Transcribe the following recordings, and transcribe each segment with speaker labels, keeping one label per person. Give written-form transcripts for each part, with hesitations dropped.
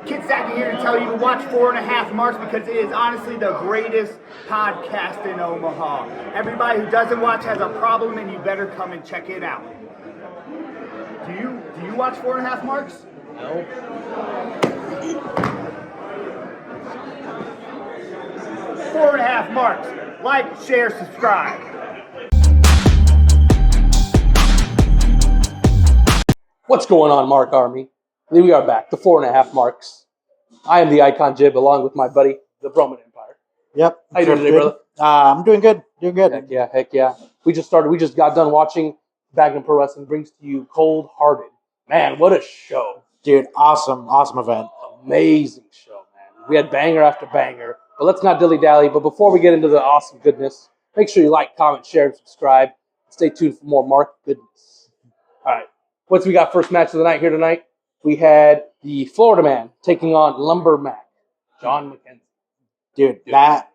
Speaker 1: Kid Sackey here to tell you to watch 4.5 Marks because it is honestly the greatest podcast in Omaha. Everybody who doesn't watch has a problem, and you better come and check it out. Do you watch 4.5 Marks?
Speaker 2: No.
Speaker 1: 4.5 Marks. Like, share, subscribe.
Speaker 2: What's going on, Mark Army? We are back, the 4.5 Marks. I am the Icon Jib, along with my buddy, the Roman Empire.
Speaker 3: Yep.
Speaker 2: How you doing today, brother?
Speaker 3: I'm doing good. Doing good.
Speaker 2: Heck yeah. We just got done watching Magnum Pro Wrestling brings to you Cold Hearted. Man, what a show.
Speaker 3: Dude, awesome event.
Speaker 2: Amazing show, man. We had banger after banger. But let's not dilly-dally. But before we get into the awesome goodness, make sure you like, comment, share, and subscribe. Stay tuned for more Mark goodness. All right. What's we got first match of the night here tonight? We had the Florida Man taking on Lumbermack, John McKenzie.
Speaker 3: Dude, it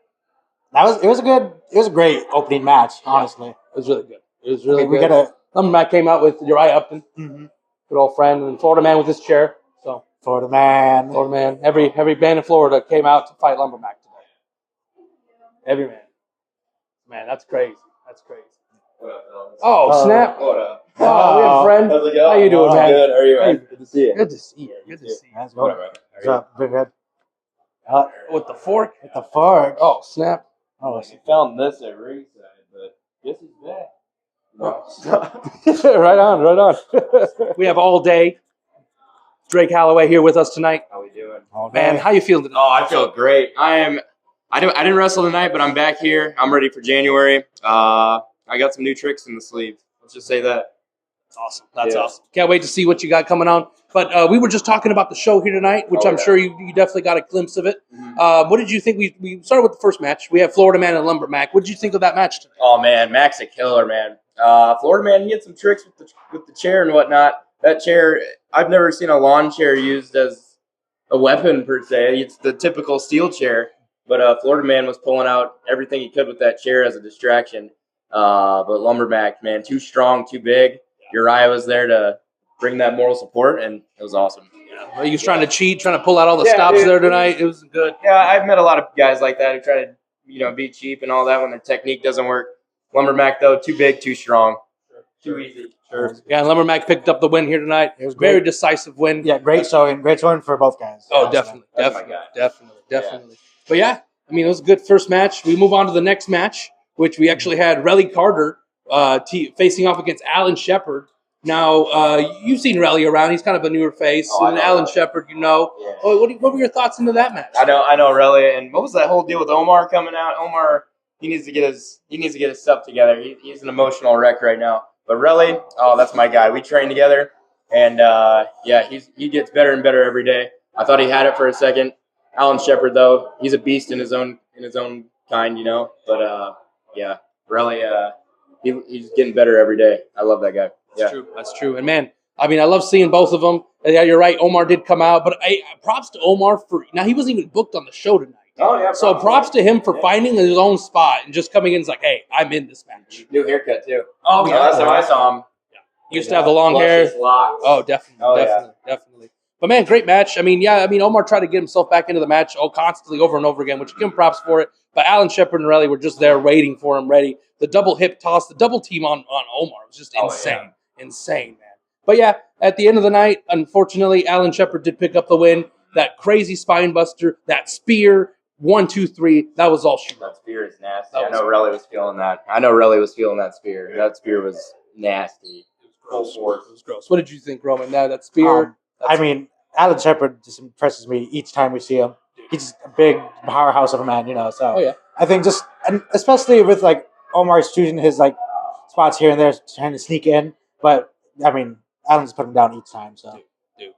Speaker 3: was a great opening match, honestly.
Speaker 2: It was really good. It was really
Speaker 3: We
Speaker 2: good.
Speaker 3: got
Speaker 2: Lumbermack came out with Uriah Upton, good old friend, and Florida Man with his chair. So
Speaker 3: Florida Man.
Speaker 2: Every band in Florida came out to fight Lumbermack today. Every man. Man, that's crazy. That's crazy. Oh, snap.
Speaker 4: What up?
Speaker 2: Oh, we have a friend.
Speaker 4: How's it going?
Speaker 2: How you doing, man?
Speaker 4: Good. How are you, man? Good to see you.
Speaker 2: Good to see you. Good to see you.
Speaker 3: That's
Speaker 4: Whatever.
Speaker 3: What's up? Big head.
Speaker 2: With the fork?
Speaker 3: With the fork.
Speaker 2: Oh, snap.
Speaker 3: Oh,
Speaker 4: We found this at ringside, but guess he's back.
Speaker 2: Right on. We have all day. Drake Holloway here with us tonight.
Speaker 4: How we doing?
Speaker 2: Man, how you feeling today?
Speaker 4: Oh, I feel great. I didn't wrestle tonight, but I'm back here. I'm ready for January. I got some new tricks in the sleeve. Let's just say that.
Speaker 2: Awesome. That's awesome. Can't wait to see what you got coming on. But we were just talking about the show here tonight, which I'm sure you definitely got a glimpse of it. What did you think? We started with the first match. We have Florida Man and Lumbermack. What did you think of that match tonight?
Speaker 4: Oh man, Mac's a killer, man. Florida Man, he had some tricks with the chair and whatnot. That chair, I've never seen a lawn chair used as a weapon per se. It's the typical steel chair, but Florida Man was pulling out everything he could with that chair as a distraction. But Lumbermack, man, too strong, too big. Uriah was there to bring that moral support, and it was awesome.
Speaker 2: He was trying to cheat, trying to pull out all the stops there tonight. It was good.
Speaker 4: Yeah, I've met a lot of guys like that who try to, be cheap and all that when their technique doesn't work. Lumbermack, though, too big, too strong, too easy. Sure.
Speaker 2: Yeah, and Lumbermack picked up the win here tonight. It was very decisive win.
Speaker 3: Yeah, great showing for both guys.
Speaker 2: Oh, definitely. But yeah, I mean, it was a good first match. We move on to the next match, which we actually had Relly Carter facing off against Alan Shepard. Now, you've seen Relly around. He's kind of a newer face. And Alan Shepard, Yeah. What were your thoughts into that match?
Speaker 4: I know Relly. And what was that whole deal with Omar coming out? Omar, he needs to get his stuff together. He's an emotional wreck right now. But Relly, that's my guy. We train together, and he gets better and better every day. I thought he had it for a second. Alan Shepard, though, he's a beast in his own kind, But Relly, he's getting better every day. I love that guy.
Speaker 2: That's true. And man, I mean, I love seeing both of them. Yeah, you're right. Omar did come out, but props to Omar now he wasn't even booked on the show tonight.
Speaker 4: Oh yeah.
Speaker 2: So props to him for finding his own spot and just coming in and like, hey, I'm in this match.
Speaker 4: New haircut too.
Speaker 2: Oh yeah.
Speaker 4: Last time I saw him,
Speaker 2: he used to have the long hair.
Speaker 4: Locks.
Speaker 2: Oh, definitely. But man, great match. I mean, Omar tried to get himself back into the match constantly over and over again, which give him props for it. But Alan Shepard and Relly were just there waiting for him, ready. The double hip toss, the double team on Omar was just insane. Insane, man. But yeah, at the end of the night, unfortunately, Alan Shepard did pick up the win. That crazy spine buster, that spear, 1, 2, 3, that was all she wrote.
Speaker 4: That spear is nasty. I know Relly was feeling that. That spear. That spear was nasty. It was
Speaker 2: gross. What did you think, Roman? That spear?
Speaker 3: Alan Shepard just impresses me each time we see him. He's just a big powerhouse of a man, So I think and especially with Omar's choosing his spots here and there, trying to sneak in. But Alan's put him down each time. So,
Speaker 2: dude,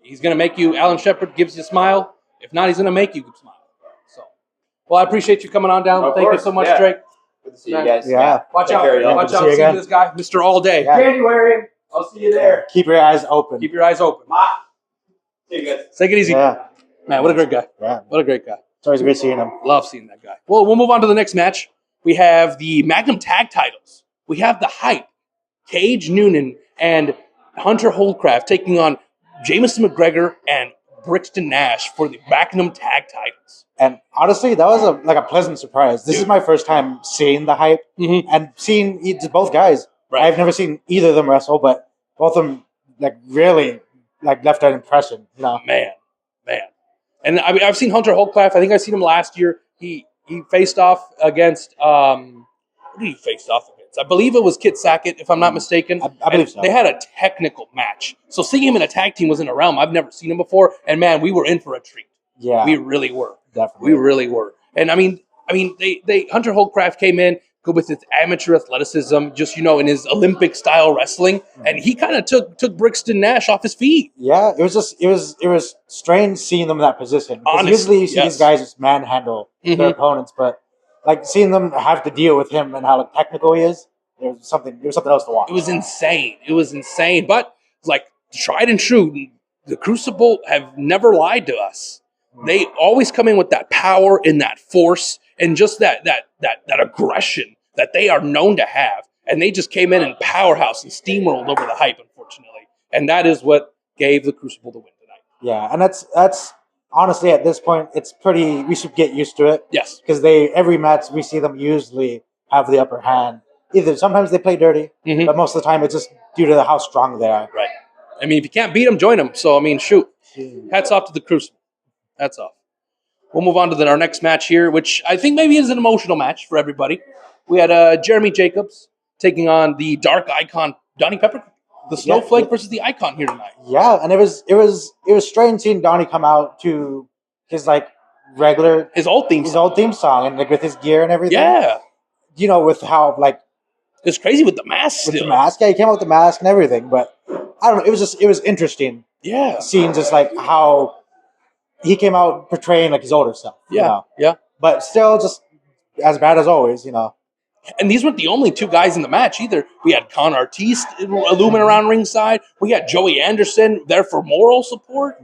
Speaker 2: he's gonna make you. Alan Shepard gives you a smile. If not, he's gonna make you smile. So, well, I appreciate you coming on down. Thank you so much, Drake.
Speaker 4: Good to see you guys.
Speaker 3: Yeah.
Speaker 2: Watch out. Watch out. See this guy, Mr. All Day.
Speaker 3: Yeah.
Speaker 4: January. I'll see you there.
Speaker 3: Keep your eyes open.
Speaker 2: See you guys.
Speaker 4: See you guys.
Speaker 2: Take it easy.
Speaker 3: Yeah.
Speaker 2: Man, what a great guy.
Speaker 3: Yeah.
Speaker 2: What a great guy.
Speaker 3: It's always great seeing him.
Speaker 2: Love seeing that guy. Well, we'll move on to the next match. We have the Magnum tag titles. We have the Hype, Cage Noonan, and Hunter Holdcraft taking on Jameson McGregor and Brixton Nash for the Magnum tag titles.
Speaker 3: And honestly, that was a pleasant surprise. This is my first time seeing the hype and seeing both guys. Right. I've never seen either of them wrestle, but both of them really left an impression. You know?
Speaker 2: Man. And I mean, I've seen Hunter Holcraft. I think I've seen him last year. He faced off against who did he face off against? I believe it was Kit Sackett, if I'm not mistaken.
Speaker 3: I believe so.
Speaker 2: They had a technical match. So seeing him in a tag team was in a realm. I've never seen him before. And man, we were in for a treat.
Speaker 3: Yeah.
Speaker 2: We really were.
Speaker 3: Definitely.
Speaker 2: We really were. And I mean, they Hunter Holcraft came in good with his amateur athleticism, just in his Olympic style wrestling, and he kind of took Brixton Nash off his feet.
Speaker 3: Yeah, it was strange seeing them in that position. Usually you see these guys just manhandle their opponents, but seeing them have to deal with him and how technical he is, there was something else to watch.
Speaker 2: It was insane. But tried and true, the Crucible have never lied to us. They always come in with that power and that force and just that aggression that they are known to have. And they just came in and powerhouse and steamrolled over the hype, unfortunately. And that is what gave the Crucible the win tonight.
Speaker 3: Yeah, and that's honestly at this point, we should get used to it.
Speaker 2: Yes.
Speaker 3: Because every match we see them usually have the upper hand. Sometimes they play dirty, but most of the time it's just due to how strong they are.
Speaker 2: Right. I mean, if you can't beat them, join them. So, I mean, shoot. Hats off to the Crucible. Hats off. We'll move on to our next match here, which I think maybe is an emotional match for everybody. We had Jeremy Jacobs taking on the Dark Icon, Donnie Pepper, the Snowflake versus the Icon here tonight.
Speaker 3: Yeah, and it was strange seeing Donnie come out to his
Speaker 2: his old theme
Speaker 3: song and with his gear and everything.
Speaker 2: Yeah,
Speaker 3: with how
Speaker 2: it's crazy with the mask.
Speaker 3: With the mask, yeah, he came out with the mask and everything. But I don't know, it was interesting.
Speaker 2: Yeah,
Speaker 3: seeing just how he came out portraying his older self.
Speaker 2: Yeah.
Speaker 3: But still, just as bad as always.
Speaker 2: And these weren't the only two guys in the match either. We had Con Artiste looming around ringside. We had Joey Anderson there for moral support.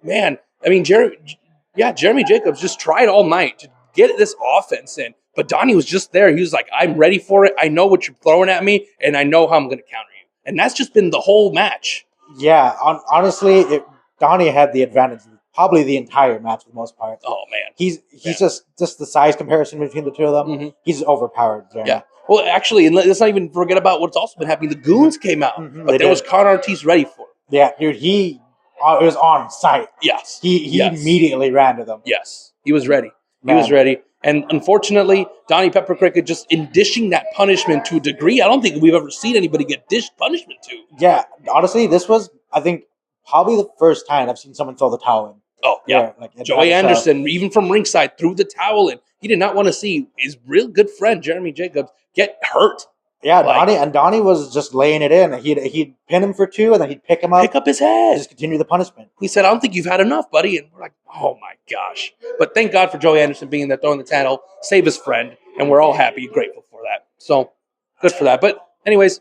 Speaker 2: Man, I mean, Jeremy Jacobs just tried all night to get this offense in. But Donnie was just there. He was like, I'm ready for it. I know what you're throwing at me, and I know how I'm going to counter you. And that's just been the whole match.
Speaker 3: Yeah, honestly, Donnie had the advantage probably the entire match for the most part.
Speaker 2: Oh, man.
Speaker 3: He's just the size comparison between the two of them. He's overpowered. Jeremy.
Speaker 2: Yeah. Well, actually, and let's not even forget about what's also been happening. The Goons came out, but there was Con Artiste ready for him.
Speaker 3: Yeah, dude, it was on site.
Speaker 2: Yes.
Speaker 3: He immediately ran to them.
Speaker 2: Yes. He was ready. Man. He was ready. And unfortunately, Donnie Pepper Cricket just in dishing that punishment to a degree I don't think we've ever seen anybody get dished punishment to.
Speaker 3: Yeah. Honestly, this was, I think, probably the first time I've seen someone throw the towel in.
Speaker 2: Oh, yeah. Joey Anderson, even from ringside, threw the towel in. He did not want to see his real good friend, Jeremy Jacobs, get hurt.
Speaker 3: Yeah, Donnie was just laying it in. He'd pin him for two, and then he'd pick him up.
Speaker 2: Pick up his head.
Speaker 3: Just continue the punishment.
Speaker 2: He said, I don't think you've had enough, buddy. And we're like, oh, my gosh. But thank God for Joey Anderson being there, throwing the towel, save his friend, and we're all happy and grateful for that. So, good for that. But anyways,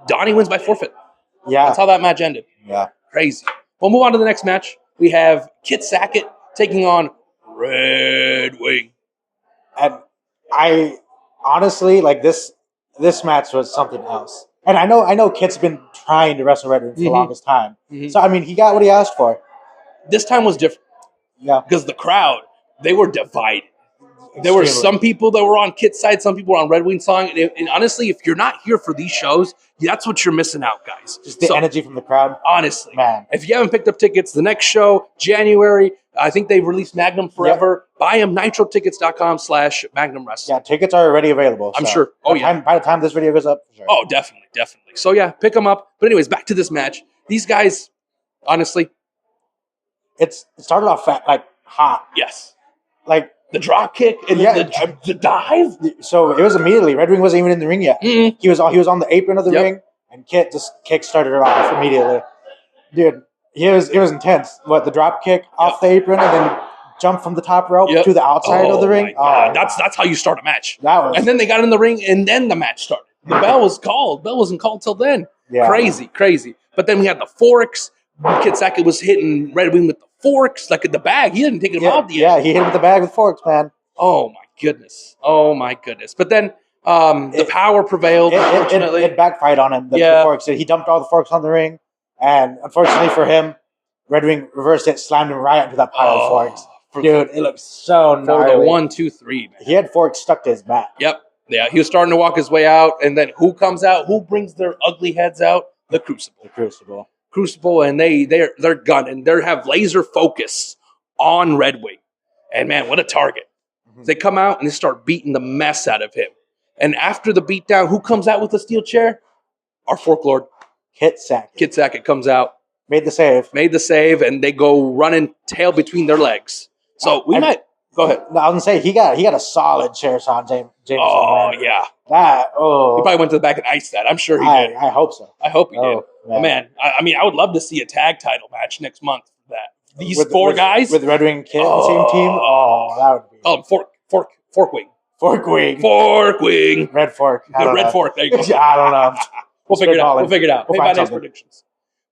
Speaker 2: Donnie wins by forfeit.
Speaker 3: Yeah.
Speaker 2: That's how that match ended.
Speaker 3: Yeah. Crazy.
Speaker 2: We'll move on to the next match. We have Kit Sackett taking on Red Wing.
Speaker 3: And I honestly, this match was something else. And I know Kit's been trying to wrestle Red Wing for the longest time. So, I mean, he got what he asked for.
Speaker 2: This time was different.
Speaker 3: Yeah.
Speaker 2: Because the crowd, they were divided. There were some people that were on Kit's side, some people were on Red Wing's side. And honestly, if you're not here for these shows, that's what you're missing out, guys.
Speaker 3: Just the energy from the crowd.
Speaker 2: Honestly.
Speaker 3: Man.
Speaker 2: If you haven't picked up tickets, the next show, January, I think they've released Magnum Forever. Yep. Buy them, nitrotickets.com/magnumwrestling.
Speaker 3: Yeah, tickets are already available.
Speaker 2: I'm sure. Oh, yeah.
Speaker 3: By the time this video goes up. For sure.
Speaker 2: Oh, definitely. So, yeah, pick them up. But anyways, back to this match. These guys, honestly.
Speaker 3: It started off hot.
Speaker 2: Yes.
Speaker 3: The
Speaker 2: drop kick and the dive.
Speaker 3: So it was immediately. Red Wing wasn't even in the ring yet.
Speaker 2: Mm-hmm.
Speaker 3: He was on the apron of the ring, and Kit just kick-started it off immediately. Dude, it was intense. The drop kick off the apron and then jump from the top rope to the outside of the ring.
Speaker 2: Oh, that's how you start a match.
Speaker 3: And
Speaker 2: then they got in the ring, and then the match started. The bell was called. Bell wasn't called till then.
Speaker 3: Yeah.
Speaker 2: Crazy. But then we had the forks. Kit Sackett was hitting Red Wing with the forks, like in the bag. He didn't take him out.
Speaker 3: He hit him with the bag with forks, man.
Speaker 2: Oh my goodness. But then the power prevailed. Unfortunately,
Speaker 3: it backfired on him. The forks. He dumped all the forks on the ring, and unfortunately for him, Red Wing reversed it, slammed him right into that pile of forks.
Speaker 2: For,
Speaker 3: Dude, it looked so
Speaker 2: for
Speaker 3: gnarly.
Speaker 2: the 1, 2, 3, man.
Speaker 3: He had forks stuck to his back.
Speaker 2: Yep. Yeah, he was starting to walk his way out, and then who comes out? Who brings their ugly heads out? The Crucible.
Speaker 3: The Crucible.
Speaker 2: Crucible, and they're gunning. They have laser focus on Red Wing. And man, what a target. Mm-hmm. They come out and they start beating the mess out of him. And after the beatdown, who comes out with the steel chair? Our Fork Lord.
Speaker 3: Kit
Speaker 2: Sackett comes out.
Speaker 3: Made the save, and they go running tail between their legs. So we might go ahead. No, I was gonna say he got a solid chair on James.
Speaker 2: Oh
Speaker 3: man.
Speaker 2: yeah,
Speaker 3: he
Speaker 2: probably went to the back and iced that. I'm sure he did.
Speaker 3: I hope so.
Speaker 2: I hope he did. Man, I mean, I would love to see a tag title match next month for that. These four guys
Speaker 3: with Red Wing Kit, the same team. Oh, that would be.
Speaker 2: Oh, Fork Wing.
Speaker 3: Red Fork.
Speaker 2: Red Fork. There you go.
Speaker 3: I don't know.
Speaker 2: We'll figure it out. We'll find predictions.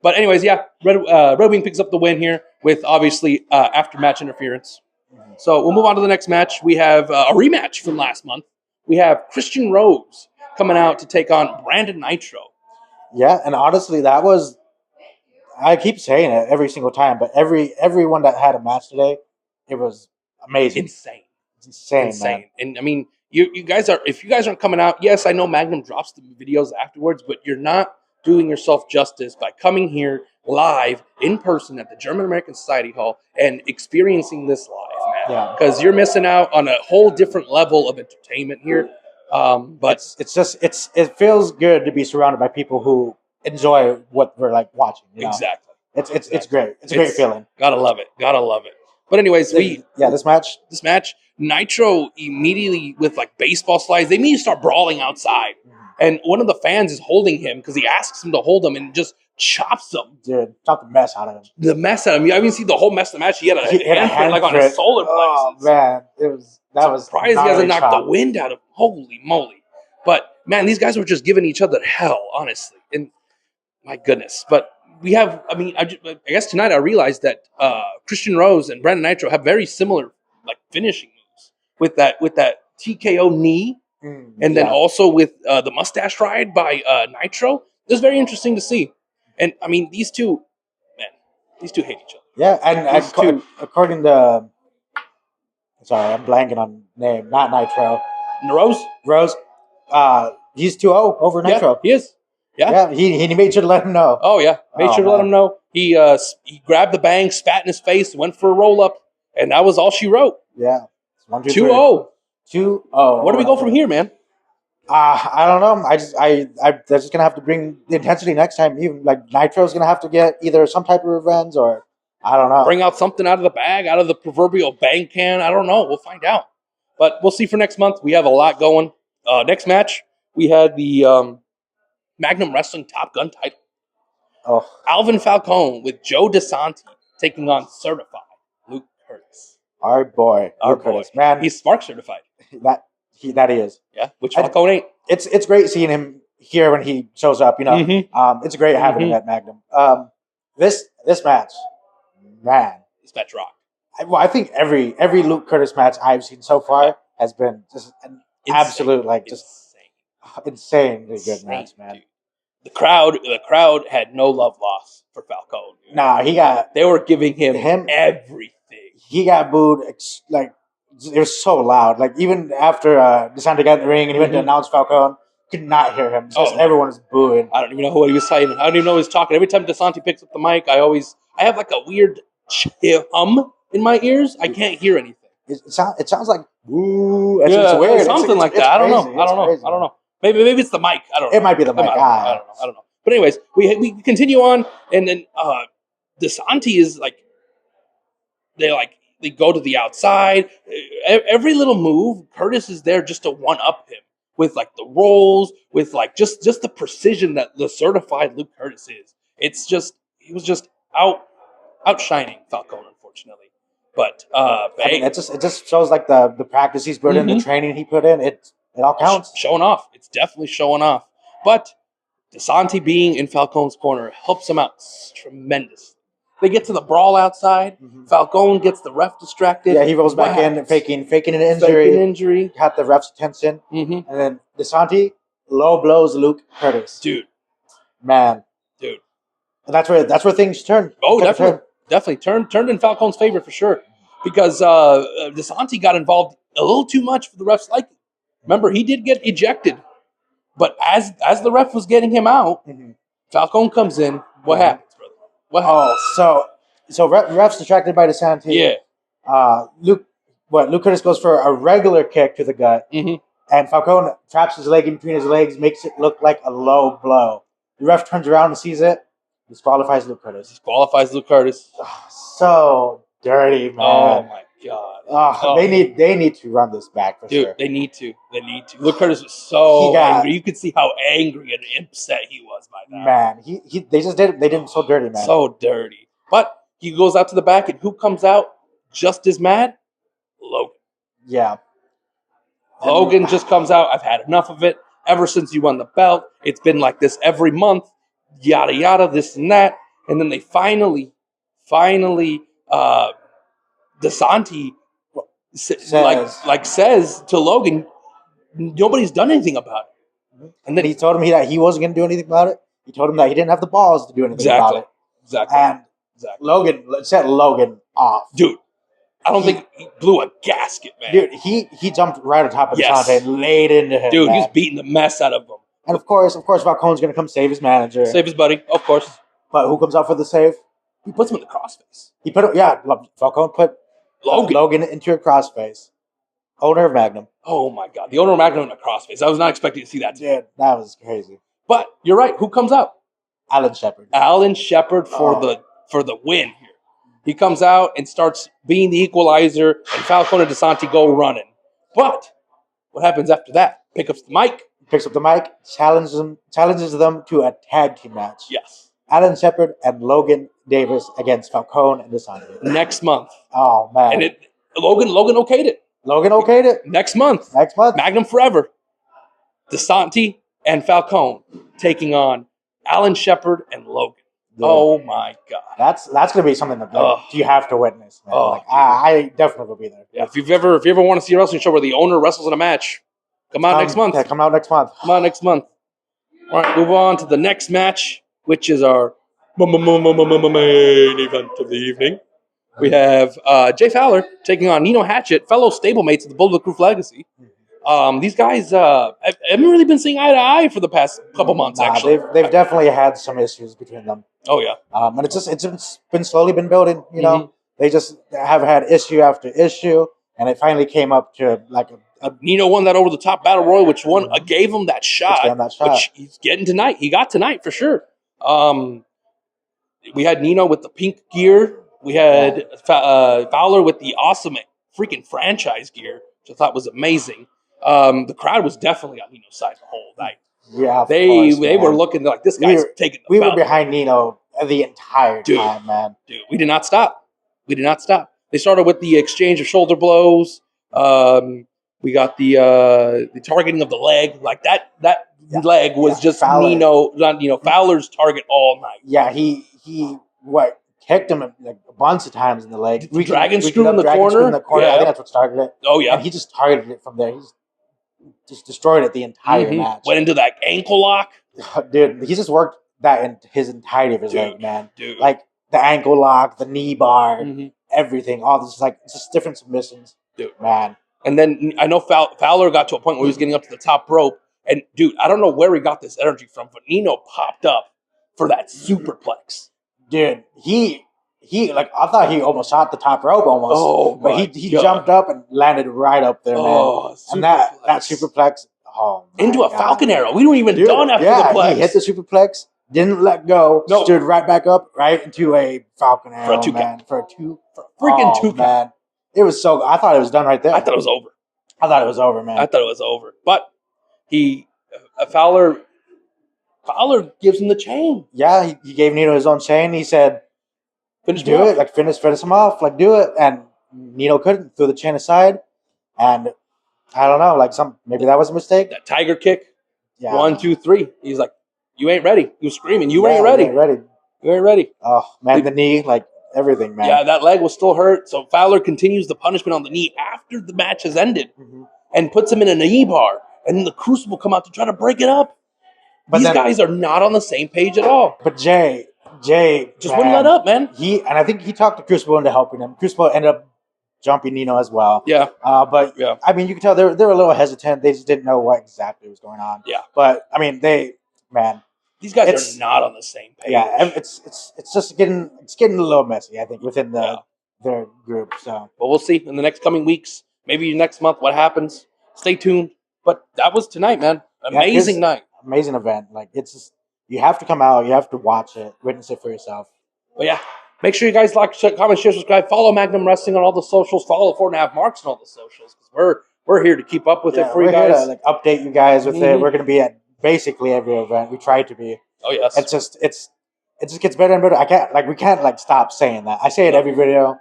Speaker 2: But anyways, yeah, Red Wing picks up the win here with obviously after-match interference. So we'll move on to the next match. We have a rematch from last month. We have Christian Rose coming out to take on Brandon Nitro.
Speaker 3: Yeah, and honestly, that was, I keep saying it every single time, but everyone that had a match today, it was amazing. Insane, man.
Speaker 2: And I mean, you guys are, if you guys aren't coming out, yes, I know Magnum drops the videos afterwards, but you're not doing yourself justice by coming here live in person at the German American Society Hall and experiencing this live, man.
Speaker 3: Yeah.
Speaker 2: Because you're missing out on a whole different level of entertainment here. But
Speaker 3: it feels good to be surrounded by people who enjoy what we're like watching. You know?
Speaker 2: Exactly.
Speaker 3: It's great. It's a great feeling.
Speaker 2: Gotta love it. But anyways,
Speaker 3: this
Speaker 2: match, Nitro immediately with like baseball slides, they immediately start brawling outside. And one of the fans is holding him because he asks him to hold him and just chops him.
Speaker 3: Dude, chop the mess out of him.
Speaker 2: I mean, see the whole mess of the match. He had a handprint like on his solar plexus.
Speaker 3: Oh, man. That was
Speaker 2: surprised he hasn't knocked the wind out of him. Holy moly. But, man, these guys were just giving each other hell, honestly. And, my goodness. But we have, I mean, I guess tonight I realized that Christian Rose and Brandon Nitro have very similar, like, finishing moves with that TKO knee. And then also with the mustache ride by Nitro. It was very interesting to see. And, I mean, these two hate each other.
Speaker 3: Yeah, and according to... Sorry, I'm blanking on name. Not Nitro. Rose. He's 2-0 over Nitro.
Speaker 2: He is.
Speaker 3: Yeah, he made sure to let him know.
Speaker 2: Oh, yeah. Made sure to let him know. He grabbed the bang, spat in his face, went for a roll-up, and that was all she wrote.
Speaker 3: Yeah.
Speaker 2: 2-0.
Speaker 3: 2-0.
Speaker 2: Where do we go from here, man?
Speaker 3: I don't know. They're just gonna have to bring the intensity next time. Even like Nitro's gonna have to get either some type of revenge or I don't know.
Speaker 2: Bring out something out of the bag, out of the proverbial bang can. I don't know. We'll find out. But we'll see for next month. We have a lot going. Next match, we had the Magnum Wrestling Top Gun title.
Speaker 3: Oh,
Speaker 2: Alvin Falcone with Joe DeSanti taking on certified Luke Curtis.
Speaker 3: Our boy, Luke Curtis, man.
Speaker 2: He's Spark certified.
Speaker 3: That he is.
Speaker 2: Yeah, which Falcone ain't.
Speaker 3: It's great seeing him here when he shows up. You know, it's great having him at Magnum. This match, man.
Speaker 2: This match rocked.
Speaker 3: I think every Luke Curtis match I've seen so far has been just an absolute insanely good match, man.
Speaker 2: Dude. The crowd had no love lost for Falcone. Dude.
Speaker 3: Nah,
Speaker 2: they were giving him everything.
Speaker 3: He got booed like it was so loud. Like even after DeSanti got in the ring and he went to announce Falcone, could not hear him. Everyone was booing.
Speaker 2: I don't even know what he was saying. I don't even know he was talking. Every time DeSanti picks up the mic, I have like a weird hum in my ears. I can't hear anything.
Speaker 3: It sounds like woo.
Speaker 2: It's weird. Something like that. I don't know. Maybe it's the mic. I don't know.
Speaker 3: It might be the mic.
Speaker 2: I don't know. But anyways, we continue on, and then DeSanti is like they go to the outside. Every little move, Curtis is there just to one up him with like the rolls, with like just the precision that the certified Luke Curtis is. He was just outshining Falcone, unfortunately. But
Speaker 3: it just shows like the practice he's put in, the training he put in. It all counts.
Speaker 2: Showing off. It's definitely showing off. But DeSanti being in Falcone's corner helps him out tremendously. They get to the brawl outside. Falcone gets the ref distracted.
Speaker 3: Yeah, he rolls back in, faking an injury. Got the ref's attention. And then DeSanti low blows Luke Curtis.
Speaker 2: Dude.
Speaker 3: Man.
Speaker 2: Dude.
Speaker 3: And that's where things turn.
Speaker 2: Oh, definitely. Definitely turned in Falcone's favor for sure, because DeSanti got involved a little too much for the refs. Like, remember, he did get ejected, but as the ref was getting him out, Falcone comes in. What happens, brother? What happens?
Speaker 3: So refs distracted by DeSanti.
Speaker 2: Yeah.
Speaker 3: Luke Curtis goes for a regular kick to the gut, and Falcone traps his leg in between his legs, makes it look like a low blow. The ref turns around and sees it, disqualifies Luke Curtis. So dirty, man.
Speaker 2: Oh my god.
Speaker 3: They need to run this back for sure.
Speaker 2: They need to. Luke Curtis was so angry. You could see how angry and upset he was by that.
Speaker 3: Man, they did him so dirty, man.
Speaker 2: So dirty. But he goes out to the back, and who comes out just as mad? Logan.
Speaker 3: Yeah.
Speaker 2: Logan just comes out. I've had enough of it. Ever since you won the belt, it's been like this every month. Yada yada, this and that. And then they finally, DeSanti says to Logan, nobody's done anything about it.
Speaker 3: And then he told him that he wasn't going to do anything about it. He told him that he didn't have the balls to do anything about it.
Speaker 2: Exactly.
Speaker 3: And Logan set Logan off.
Speaker 2: Dude, I don't think he blew a gasket, man.
Speaker 3: Dude, he jumped right on top of DeSanti and laid into him.
Speaker 2: Dude,
Speaker 3: man.
Speaker 2: He's beating the mess out of him.
Speaker 3: And of course, Falcone's going to come save his manager.
Speaker 2: Save his buddy, of course.
Speaker 3: But who comes out for the save?
Speaker 2: He puts him in the crossface.
Speaker 3: Falcone put Logan into a crossface. Owner of Magnum.
Speaker 2: Oh my god, the owner of Magnum in a crossface. I was not expecting to see that.
Speaker 3: Yeah, that was crazy.
Speaker 2: But you're right. Who comes out?
Speaker 3: Alan Shepard.
Speaker 2: For the win here. He comes out and starts being the equalizer, and Falcone and DeSanti go running. But what happens after that? Picks up the mic, challenges them to a tag team match.
Speaker 3: Yes. Alan Shepard and Logan Davis against Falcone and DeSanti.
Speaker 2: Next month.
Speaker 3: Oh, man.
Speaker 2: And Logan okayed it.
Speaker 3: Logan okayed it.
Speaker 2: Next month. Magnum forever. DeSanti and Falcone taking on Alan Shepard and Logan. Yeah. Oh my god.
Speaker 3: That's gonna be something that you have to witness, man. I definitely will be there.
Speaker 2: Yeah, if you ever want to see a wrestling show where the owner wrestles in a match, come out next month.
Speaker 3: Yeah, come out next month.
Speaker 2: All right, move on to the next match, which is our main event of the evening. We have Jay Fowler taking on Nino Hatchet, fellow stablemates of the Bulldog Roof Legacy. These guys haven't really been seeing eye to eye for the past couple months. Actually,
Speaker 3: they've definitely had some issues between them.
Speaker 2: Oh yeah,
Speaker 3: and it's been slowly been building. You know, they just have had issue after issue, and it finally came up to like a
Speaker 2: Nino won that over the top battle royal, which gave him that shot, which he's getting tonight. He got tonight for sure. We had Nino with the pink gear. We had Fowler with the awesome freaking franchise gear, which I thought was amazing. The crowd was definitely on Nino's side the whole night.
Speaker 3: Yeah,
Speaker 2: they were looking like this guy's taking the belt.
Speaker 3: We were behind Nino the entire time, man.
Speaker 2: Dude, we did not stop. They started with the exchange of shoulder blows. We got the targeting of the leg. Like that leg was just Fowler. Fowler's target all night.
Speaker 3: Yeah, he kicked him like a bunch of times in the leg.
Speaker 2: Dragon screw in the corner.
Speaker 3: Yeah. I think that's what started it.
Speaker 2: Oh yeah,
Speaker 3: and he just targeted it from there. He just destroyed it the entire match.
Speaker 2: Went into that ankle lock.
Speaker 3: Dude, he just worked that in his entirety of his leg, man.
Speaker 2: Dude.
Speaker 3: Like the ankle lock, the knee bar, everything. All this just different submissions.
Speaker 2: Dude.
Speaker 3: Man.
Speaker 2: And then I know Fowler got to a point where he was getting up to the top rope. And dude, I don't know where he got this energy from, but Nino popped up for that superplex.
Speaker 3: Dude, he like I thought he almost shot the top rope almost.
Speaker 2: Oh,
Speaker 3: but he jumped up and landed right up there, man. And that superplex,
Speaker 2: into a Falcon Arrow. We weren't even done after the plex.
Speaker 3: He hit the superplex, didn't let go, stood right back up, right into a Falcon Arrow, for a two count. It was so. I thought it was done right there.
Speaker 2: I thought it was over.
Speaker 3: Man.
Speaker 2: But Fowler gives him the chain.
Speaker 3: Yeah, he gave Nino his own chain. He said, finish him off, like do it. And Nino couldn't, threw the chain aside. And I don't know, maybe that was a mistake.
Speaker 2: That tiger kick. Yeah. 1, 2, 3. He's like, you ain't ready. He was screaming, you ain't ready. You ain't ready.
Speaker 3: Oh, man, the knee, everything, man.
Speaker 2: Yeah, that leg was still hurt. So Fowler continues the punishment on the knee after the match has ended and puts him in a knee bar. And then the Crucible come out to try to break it up. But these guys are not on the same page at all.
Speaker 3: But Jay Jay
Speaker 2: just wouldn't let up, man.
Speaker 3: I think he talked to Crucible into helping him. Crucible ended up jumping Nino as well.
Speaker 2: Yeah.
Speaker 3: But I mean, you can tell they were a little hesitant. They just didn't know what exactly was going on.
Speaker 2: Yeah.
Speaker 3: But I mean,
Speaker 2: these guys are not on the same page.
Speaker 3: Yeah, it's just getting a little messy, I think, within their group. So,
Speaker 2: but we'll see in the next coming weeks, maybe next month, what happens. Stay tuned. But that was tonight, man. Amazing night.
Speaker 3: Amazing event. Like, it's just, you have to come out, you have to watch it, witness it for yourself.
Speaker 2: But yeah, make sure you guys like, comment, share, subscribe, follow Magnum Wrestling on all the socials, follow 4.5 Marks on all the socials, because we're here to keep up with it for you guys.
Speaker 3: We're here to update you guys with it. We're going to be at basically every event. We try to be.
Speaker 2: Oh yes.
Speaker 3: It just gets better and better. We can't stop saying that. I say it every video.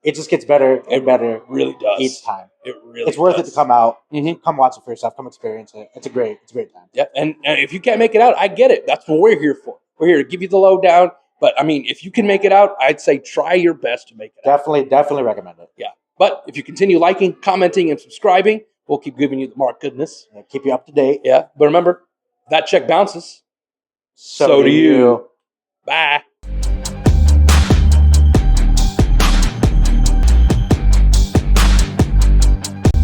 Speaker 3: It just gets better and better.
Speaker 2: It really does.
Speaker 3: Each time.
Speaker 2: It's
Speaker 3: worth it to come out.
Speaker 2: Mm-hmm.
Speaker 3: Come watch it for yourself. Come experience it. It's a great time.
Speaker 2: Yeah, and if you can't make it out, I get it. That's what we're here for. We're here to give you the lowdown. But I mean, if you can make it out, I'd say try your best to make it out.
Speaker 3: Definitely recommend it.
Speaker 2: Yeah. But if you continue liking, commenting, and subscribing, we'll keep giving you the Mark goodness.
Speaker 3: Yeah, keep you up to date.
Speaker 2: Yeah. But remember, that check bounces.
Speaker 3: So do you.
Speaker 2: Bye.